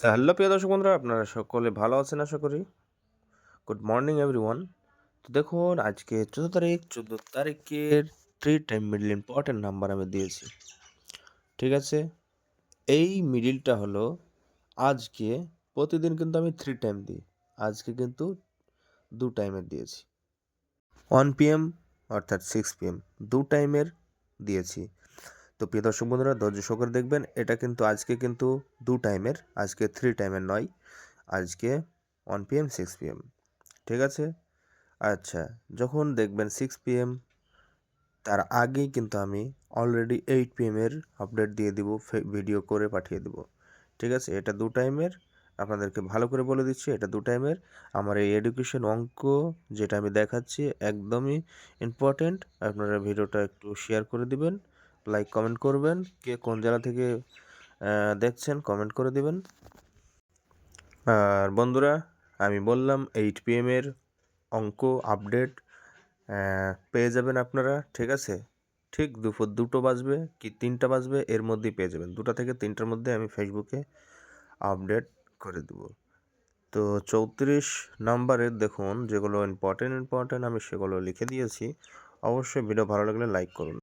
Hello প্রিয় দর্শক বন্ধুরা, আপনারা সকলে ভালো আছেন আশা করি। Good morning everyone. তো দেখুন, আজকে 14 তারিখের 3 টাইম মিডল ইম্পর্টেন্ট নাম্বার আমি দিয়েছি। ঠিক আছে, এই মিডিলটা হলো আজকে, প্রতিদিন কিন্তু আমি 3 টাইম দিই, আজকে কিন্তু 2 টাইমের দিয়েছি। 1 PM অর্থাৎ 6 PM 2 টাইমের দিয়েছি। তো প্রিয় দর্শক বন্ধুরা, ধৈর্য সহকারে দেখবেন, এটা কিন্তু আজকে কিন্তু 2 টাইমের, আজকে 3 টাইমের নয়, আজকে 1 PM 6 PM। ঠিক আছে? আচ্ছা, যখন দেখবেন 6 PM, তার আগেই কিন্তু আমি অলরেডি 8 PM এর আপডেট দিয়ে দিব, ভিডিও করে পাঠিয়ে দিব। ঠিক আছে? এটা 2 টাইমের, আপনাদেরকে ভালো করে বলে দিচ্ছি, এটা 2 টাইমের। আমার এই এডুকেশন অঙ্ক যেটা আমি দেখাচ্ছি একদমই ইম্পর্টেন্ট। আপনারা ভিডিওটা একটু শেয়ার করে দিবেন, লাইক কমেন্ট করবেন। কে কোন জেলা থেকে দেখছেন কমেন্ট করে দিবেন। আর বন্ধুরা, আমি বললাম 8 PM এর অঙ্ক আপডেট পেয়ে যাবেন আপনারা। ঠিক আছে? ঠিক দুপুর 2টো বাজবে কি 3টা বাজবে, এর মধ্যেই পেয়ে যাবেন। 2টা থেকে 3টার মধ্যে আমি ফেসবুকে আপডেট করে দেব। তো 34 নাম্বারের দেখুন, যেগুলো ইম্পর্টেন্ট আমি সেগুলো লিখে দিয়েছি। অবশ্যই ভিডিও ভালো লাগলে লাইক করুন।